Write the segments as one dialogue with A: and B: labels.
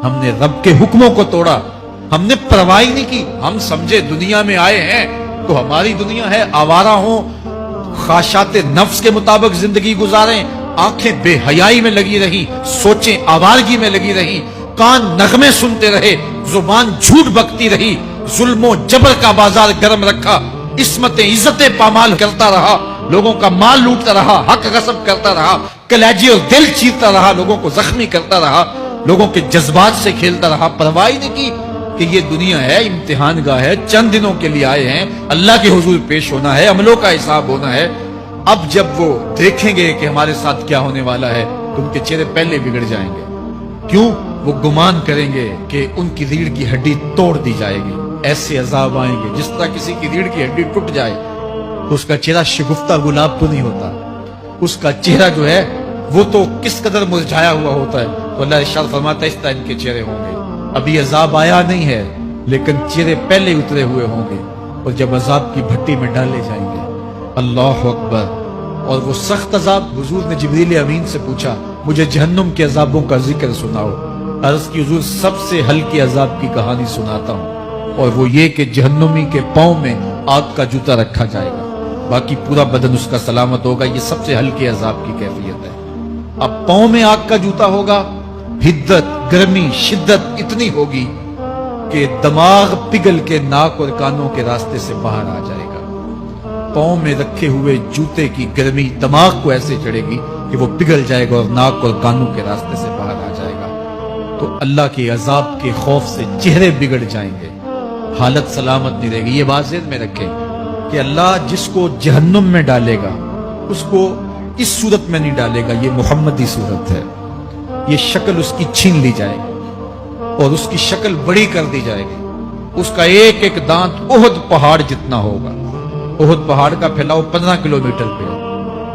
A: ہم نے رب کے حکموں کو توڑا, ہم نے پرواہ نہیں کی. ہم سمجھے دنیا میں آئے ہیں تو ہماری دنیا ہے, آوارہ ہوں, خواہشات نفس کے مطابق زندگی گزاریں, آنکھیں بے حیائی میں لگی رہی, سوچیں آوارگی میں لگی رہی, کان نغمے سنتے رہے, زبان جھوٹ بکتی رہی, ظلم و جبر کا بازار گرم رکھا, عصمت عزت پامال کرتا رہا, لوگوں کا مال لوٹتا رہا, حق غصب کرتا رہا, کلیجے اور دل چیرتا رہا, لوگوں کو زخمی کرتا رہا, لوگوں کے جذبات سے کھیلتا رہا. پرواہ نہیں کی کہ یہ دنیا ہے, امتحان گاہ ہے, چند دنوں کے لیے آئے ہیں, اللہ کے حضور پیش ہونا ہے, عملوں کا حساب ہونا ہے. اب جب وہ دیکھیں گے کہ ہمارے ساتھ کیا ہونے والا ہے تو ان کے چہرے پہلے بگڑ جائیں گے. کیوں؟ وہ گمان کریں گے کہ ان کی ریڑھ کی ہڈی توڑ دی جائے گی. ایسے عذاب آئیں گے جس طرح کسی کی ریڑھ کی ہڈی ٹوٹ جائے تو اس کا چہرہ شگفتہ گلاب تو نہیں ہوتا, اس کا چہرہ جو ہے وہ تو کس قدر مرجھایا ہوا ہوتا ہے. تو اللہ ارشاد فرماتا ہے اس طرح ان کے چہرے ہوں گے. ابھی عذاب آیا نہیں ہے لیکن چہرے پہلے اترے ہوئے ہوں گے, اور جب عذاب کی بھٹی میں ڈالے جائیں گے. اللہ اکبر. اور وہ سخت عذاب, حضور نے جبریل امین سے پوچھا مجھے جہنم کے عذابوں کا ذکر سناؤ. عرض کی حضور سب سے ہلکے عذاب کی کہانی سناتا ہوں, اور وہ یہ کہ جہنمی کے پاؤں میں آگ کا جوتا رکھا جائے گا, باقی پورا بدن اس کا سلامت ہوگا. یہ سب سے ہلکے عذاب کی کیفیت ہے. اب پاؤں میں آگ کا جوتا ہوگا, حدت, گرمی, شدت اتنی ہوگی کہ دماغ پگھل کے ناک اور کانوں کے راستے سے باہر آ جائے گا. پاؤں میں رکھے ہوئے جوتے کی گرمی دماغ کو ایسے چڑھے گی کہ وہ پگھل جائے گا اور ناک اور کانوں کے راستے سے باہر آ جائے گا. تو اللہ کے عذاب کے خوف سے چہرے بگڑ جائیں گے, حالت سلامت نہیں رہے گی. یہ بات ذہن میں رکھیں کہ اللہ جس کو جہنم میں ڈالے گا اس کو اس صورت میں نہیں ڈالے گا, یہ محمدی صورت ہے. یہ شکل اس کی چھین لی جائے گی اور اس کی شکل بڑی کر دی جائے گی. اس کا ایک ایک دانت احد پہاڑ جتنا ہوگا. احد پہاڑ کا پھیلاؤ 15 کلومیٹر پہ,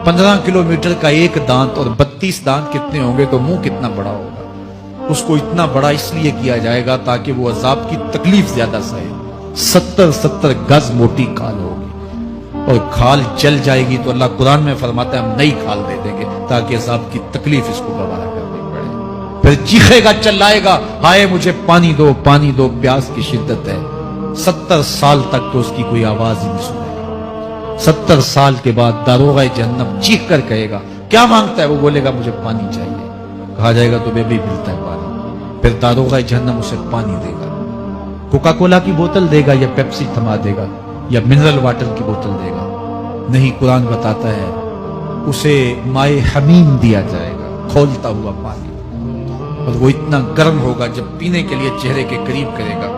A: 15 کلومیٹر کا ایک دانت اور 32 دانت کتنے ہوں گے تو منہ کتنا بڑا ہوگا. اس کو اتنا بڑا اس لیے کیا جائے گا تاکہ وہ عذاب کی تکلیف زیادہ سہے. 70 گز موٹی کھال ہوگی اور کھال چل جائے گی تو اللہ قرآن میں فرماتا ہے ہم نئی کھال دے دیں گے تاکہ عذاب کی تکلیف اس کو گوارا کرنی پڑے. پھر چیخے گا, چلائے گا, ہائے مجھے پانی دو, پانی دو, پیاس کی شدت ہے. 70 سال تک تو اس کی کوئی آواز ہی نہیں سنے گا. 70 سال کے بعد داروغہ جہنم چیخ کر کہے گا کیا مانگتا ہے, وہ بولے گا مجھے پانی چاہیے. کہا جائے گا تو بے بھی ملتا ہے پانی. پھر داروغہ جہنم اسے پانی دے گا, کوکا کولا کی بوتل دے گا یا پیپسی تھما دے گا یا منرل واٹر کی بوتل دے گا. نہیں, قرآن بتاتا ہے اسے مائے حمیم دیا جائے گا, کھولتا ہوا پانی, اور وہ اتنا گرم ہوگا جب پینے کے لیے چہرے کے قریب کرے گا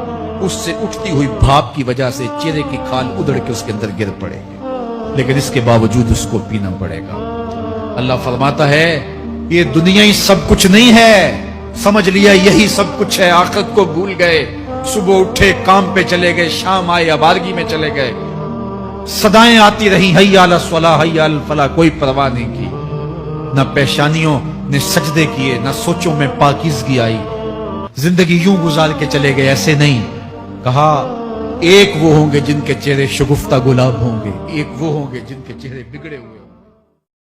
A: اس سے اٹھتی ہوئی بھاپ کی وجہ سے چہرے کی کھال ادڑ کے اس کے اندر گر پڑے گی, لیکن اس کے باوجود اس کو پینا پڑے گا. اللہ فرماتا ہے یہ دنیا ہی سب کچھ نہیں ہے, سمجھ لیا یہی سب کچھ ہے, آخرت کو بھول گئے. صبح اٹھے کام پہ چلے گئے, شام آئے آبادگی میں چلے گئے, صدائیں آتی رہی حی علی الصلاح حی علی الفلاح, کوئی پرواہ نہیں کی. نہ پیشانیوں نے سجدے کیے, نہ سوچوں میں پاکیزگی آئی. زندگی یوں گزار کے چلے گئے. ایسے نہیں, کہا ایک وہ ہوں گے جن کے چہرے شگفتہ گلاب ہوں گے, ایک وہ ہوں گے جن کے چہرے بگڑے ہوئے.